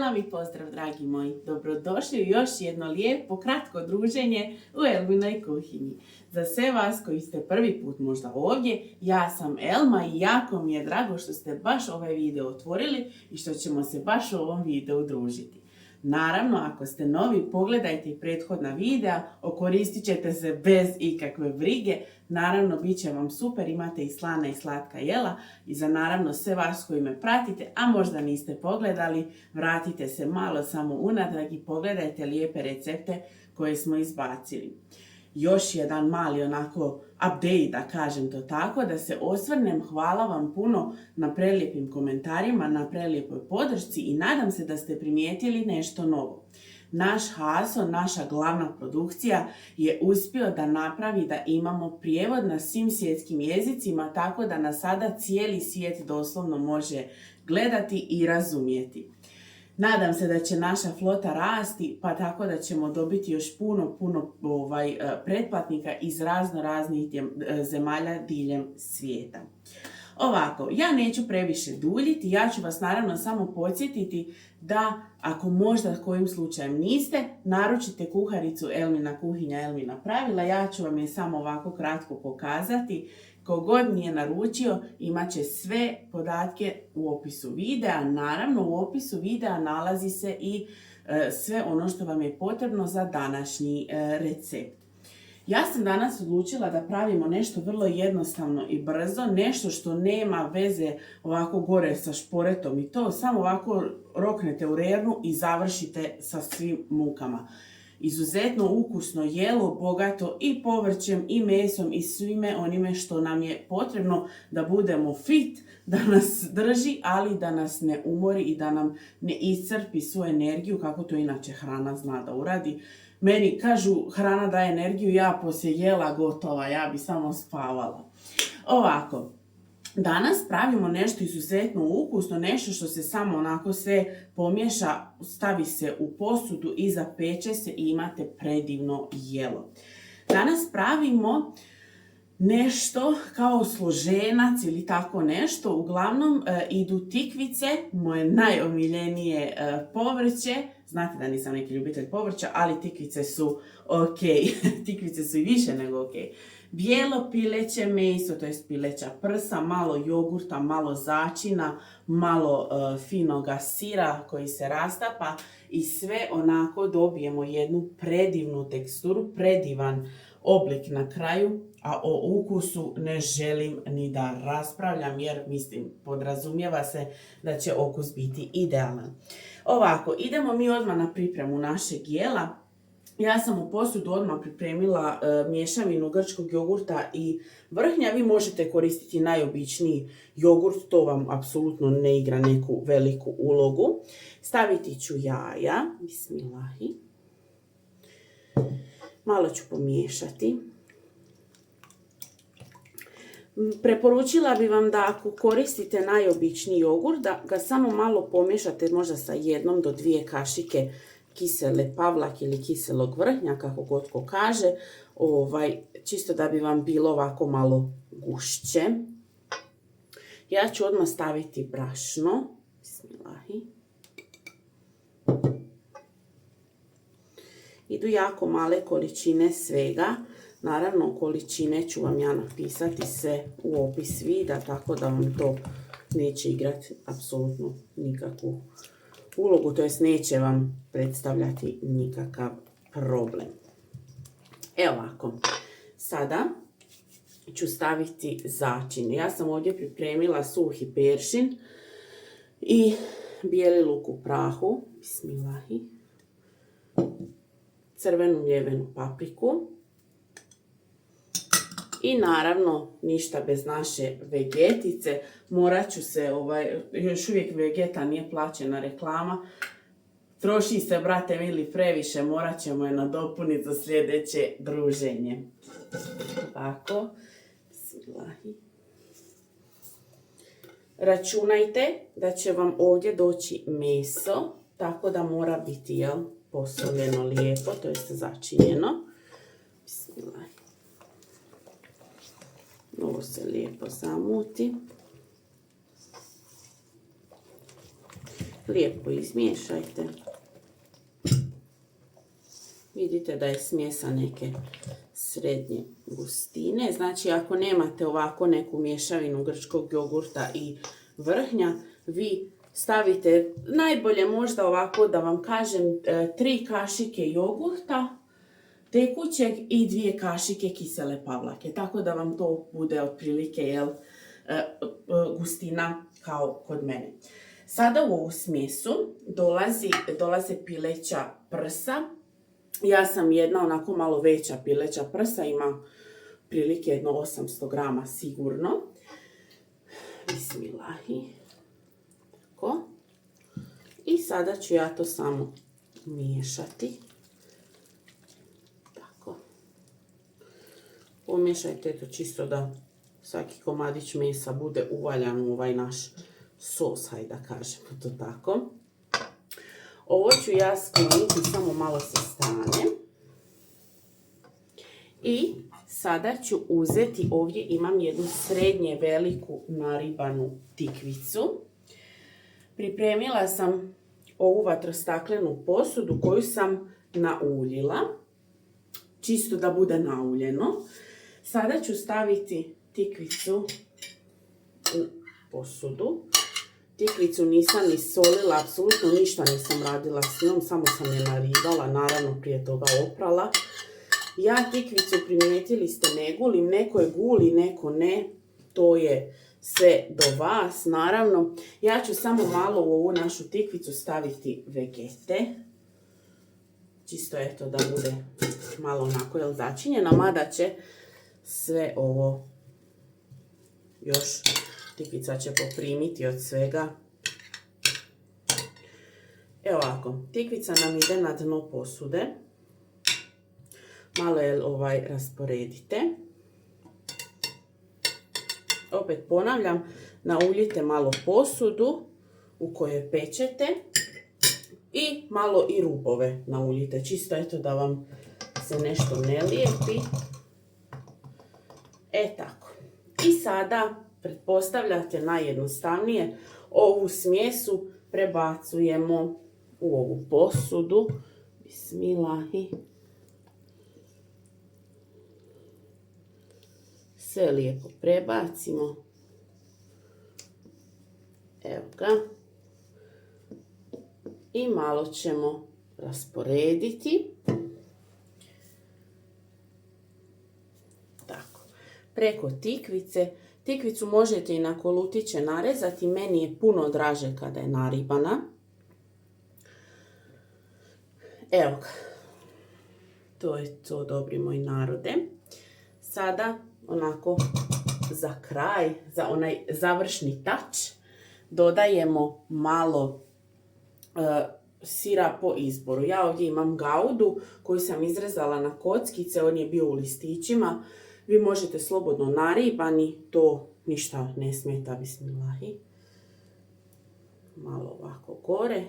Cijela mi pozdrav, dragi moji. Dobrodošli u još jedno lijepo, kratko druženje u Elminoj kuhinji. Za sve vas koji ste prvi put možda ovdje, ja sam Elma i jako mi je drago što ste baš ovaj video otvorili i što ćemo se baš u ovom videu družiti. Naravno, ako ste novi, pogledajte i prethodna videa, okoristit ćete se bez ikakve brige. Naravno, bit će vam super, imate i slana i slatka jela. I za naravno sve vas koji me pratite, a možda niste pogledali, vratite se malo samo unatrag i pogledajte lijepe recepte koje smo izbacili. Još jedan mali onako update, da kažem to tako, da se osvrnem. Hvala vam puno na prelijepim komentarima, na prelijepoj podršci i nadam se da ste primijetili nešto novo. Naš Haso, naša glavna produkcija, je uspio da napravi da imamo prijevod na svim svjetskim jezicima, tako da nas sada cijeli svijet doslovno može gledati i razumjeti. Nadam se da će naša flota rasti, pa tako da ćemo dobiti još puno pretplatnika iz raznih zemalja diljem svijeta. Ovako, ja neću previše duljiti, ja ću vas naravno samo podsjetiti da ako možda kojim slučajem niste, naručite kuharicu Elmina kuhinja, Elmina pravila, ja ću vam je samo ovako kratko pokazati. Kogod nije naručio, imat će sve podatke u opisu videa. Naravno, u opisu videa nalazi se i sve ono što vam je potrebno za današnji recept. Ja sam danas odlučila da pravimo nešto vrlo jednostavno i brzo, nešto što nema veze ovako gore sa šporetom i to samo ovako roknete u rernu i završite sa svim mukama. Izuzetno ukusno jelo, bogato i povrćem i mesom i svime onime što nam je potrebno da budemo fit, da nas drži, ali da nas ne umori i da nam ne iscrpi svu energiju, kako to inače hrana zna da uradi. Meni kažu hrana daje energiju, ja poslije jela gotova, ja bi samo spavala. Ovako, danas pravimo nešto izuzetno ukusno, nešto što se samo onako sve pomiješa, stavi se u posudu i zapeče se i imate predivno jelo. Danas pravimo nešto kao složenac ili tako nešto. Uglavnom idu tikvice, moje najomiljenije povrće. Znate da nisam neki ljubitelj povrća, ali tikvice su ok. Tikvice su i više nego ok. Bijelo pileće meso, to jest pileća prsa, malo jogurta, malo začina, malo finoga sira koji se rastapa i sve onako dobijemo jednu predivnu teksturu, predivan oblik na kraju, a o ukusu ne želim ni da raspravljam jer mislim podrazumijeva se da će okus biti idealan. Ovako, idemo mi odmah na pripremu našeg jela. Ja sam u posudu odmah pripremila mješavinu grčkog jogurta i vrhnja. Vi možete koristiti najobičniji jogurt, to vam apsolutno ne igra neku veliku ulogu. Staviti ću jaja, bismilahi. Malo ću pomiješati. Preporučila bi vam da ako koristite najobičniji jogurt, da ga samo malo pomiješate možda sa 1 do 2 kašike kisele pavlak ili kiselog vrhnja, kako god ko kaže, čisto da bi vam bilo ovako malo gušće. Ja ću odmah staviti brašno. Bismilahi. Idu jako male količine svega. Naravno, količine ću vam ja napisati sve u opis videa, tako da vam to neće igrati apsolutno nikakvu ulogu, to jest neće vam predstavljati nikakav problem. Evo ovako, sada ću staviti začine. Ja sam ovdje pripremila suhi peršin i bijeli luk u prahu, bismilahi, crvenu mljevenu papriku i naravno ništa bez naše vegetice. Morat ću se, još uvijek Vegeta nije plaćena reklama, troši se, brate mili, previše, morat ćemo je nadopuniti za sljedeće druženje. Ovako, bismilahi. Računajte da će vam ovdje doći meso, tako da mora biti posoljeno lijepo, to jest začinjeno. Bismilahi. Ovo se lijepo zamuti. lijepo izmiješajte. Vidite da je smjesa neke srednje gustine. Znači ako nemate ovako neku mješavinu grčkog jogurta i vrhnja, vi stavite najbolje možda ovako da vam kažem 3 kašike jogurta tekućeg i 2 kašike kisele pavlake. Tako da vam to bude otprilike gustina kao kod mene. Sada u ovu smjesu dolaze pileća prsa. Ja sam jedna onako malo veća pileća prsa, ima prilike jedno 800 grama sigurno. Bismilahi. Tako. I sada ću ja to samo miješati. Tako. Pomiješajte to čisto da svaki komadić mesa bude uvaljan u ovaj naš sos, hajde da kažemo to tako. Ovo ću ja skloniti samo malo sa strane. I sada ću uzeti, ovdje imam jednu srednje veliku naribanu tikvicu. Pripremila sam ovu vatrostaklenu posudu koju sam nauljila, čisto da bude nauljeno. Sada ću staviti tikvicu u posudu. Tikvicu nisam ni solila, apsolutno ništa nisam radila s njom, samo sam je naribala, naravno prije toga oprala. Ja tikvicu, primijetili ste, ne gulim, neko je guli, neko ne, to je sve do vas, naravno. Ja ću samo malo u ovu našu tikvicu staviti vegete, čisto eto da bude malo onako začinjena, mada će sve ovo još tikvica će poprimiti od svega. Evo ovako, tikvica nam ide na dno posude. Malo je rasporedite. Opet ponavljam, nauljite malo posudu u kojoj pečete i malo i rubove nauljite. Čisto eto da vam se nešto ne lijepi. Tako. I sada pretpostavljate najjednostavnije, ovu smjesu prebacujemo u ovu posudu. Bismilahi. Sve lijepo prebacimo. Evo ga. I malo ćemo rasporediti. Tako. Preko tikvice. Tikvicu možete i na kolutiće narezati, meni je puno draže kada je naribana. Evo ga. To je to, dobri moji narode. Sada onako za kraj, za onaj završni tač, dodajemo malo sira po izboru. Ja ovdje imam gaudu koju sam izrezala na kockice, on je bio u listićima. Vi možete slobodno naribani, to ništa ne smeta, bismilahi. Malo ovako gore.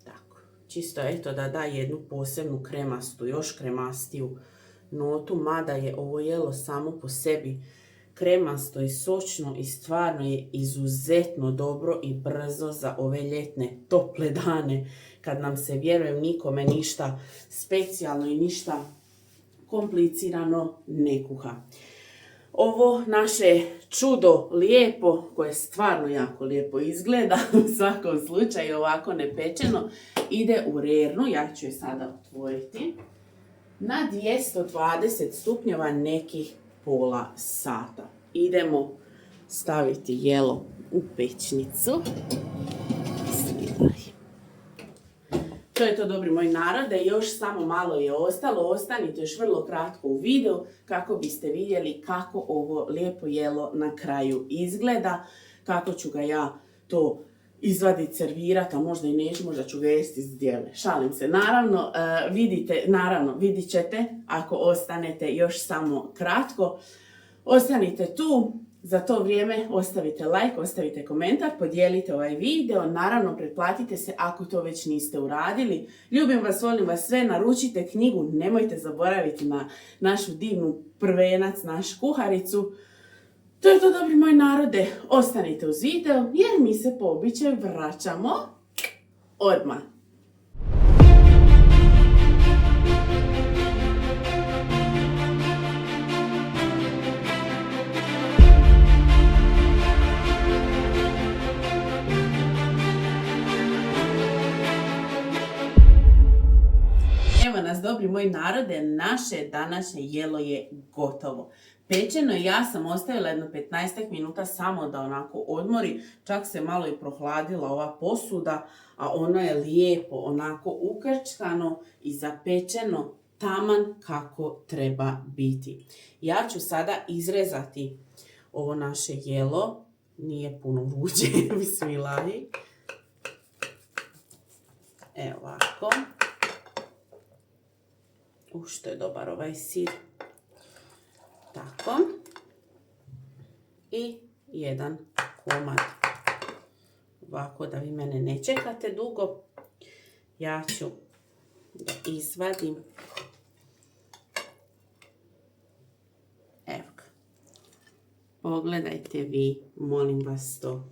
Tako, čisto eto da da jednu posebnu kremastu, još kremastiju notu, mada je ovo jelo samo po sebi kremasto i sočno i stvarno je izuzetno dobro i brzo za ove ljetne tople dane kad nam se, vjerujem, nikome ništa specijalno i ništa komplicirano ne kuha. Ovo naše čudo lijepo, koje stvarno jako lijepo izgleda, u svakom slučaju ovako nepečeno, ide u rernu. Ja ću je sada otvoriti. Na 220 stupnjeva nekih pola sata. Idemo staviti jelo u pečnicu. To je to, dobri moji narode, još samo malo je ostalo, ostanite još vrlo kratko u videu kako biste vidjeli kako ovo lijepo jelo na kraju izgleda, kako ću ga ja to izvaditi, servirati, a možda i neću, možda ću ga jesti iz djele. Šalim se, naravno, vidit ćete ako ostanete još samo kratko. Ostanite tu. Za to vrijeme ostavite like, ostavite komentar, podijelite ovaj video, naravno pretplatite se ako to već niste uradili. Ljubim vas, volim vas sve, naručite knjigu, nemojte zaboraviti na našu divnu prvenac, našu kuharicu. To je to, dobri moji narode. Ostanite uz video jer mi se po običaju vraćamo odmah. Evo nas, dobri moji narode, naše današnje jelo je gotovo. Pečeno i ja sam ostavila jedno 15 minuta samo da onako odmori, čak se malo i prohladila ova posuda, a ono je lijepo onako ukrčkano i zapečeno taman kako treba biti. Ja ću sada izrezati ovo naše jelo, nije puno vruće, bismilahi. Evo ovako. Što je dobar ovaj sir. Tako. I jedan komad. Ovako da vi mene ne čekate dugo. Ja ću da izvadim. Evo ga. Pogledajte vi, molim vas to.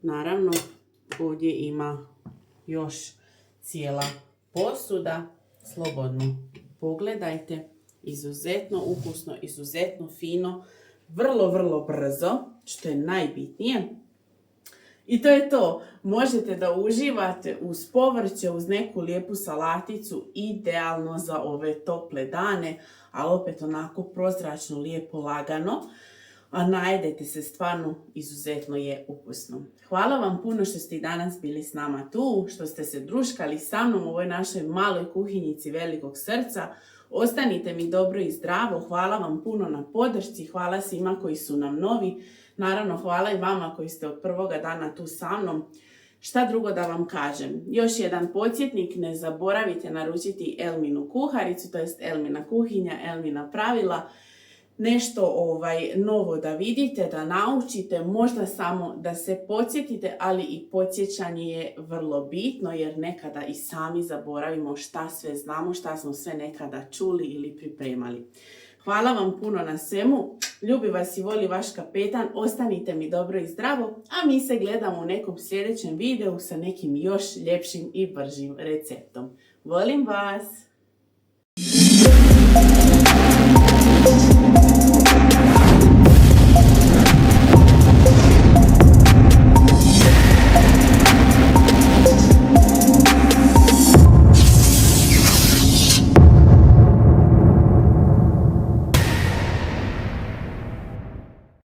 Naravno, ovdje ima još cijela posuda. Slobodno pogledajte, izuzetno ukusno, izuzetno fino, vrlo brzo, što je najbitnije. I to je to, možete da uživate uz povrće, uz neku lijepu salaticu, idealno za ove tople dane, ali opet onako prozračno, lijepo, lagano. A najedete se, stvarno izuzetno je ukusno. Hvala vam puno što ste i danas bili s nama tu, što ste se družkali sa mnom u ovoj našoj maloj kuhinjici velikog srca. Ostanite mi dobro i zdravo, hvala vam puno na podršci, hvala svima koji su nam novi. Naravno, hvala i vama koji ste od prvoga dana tu sa mnom. Šta drugo da vam kažem? Još jedan podsjetnik, ne zaboravite naručiti Elminu kuharicu, to jest Elmina kuhinja, Elmina pravila. Nešto novo da vidite, da naučite, možda samo da se podsjetite, ali i podsjećanje je vrlo bitno jer nekada i sami zaboravimo šta sve znamo, šta smo sve nekada čuli ili pripremali. Hvala vam puno na svemu, ljubi vas i voli vaš kapetan, ostanite mi dobro i zdravo, a mi se gledamo u nekom sljedećem videu sa nekim još ljepšim i bržim receptom. Volim vas!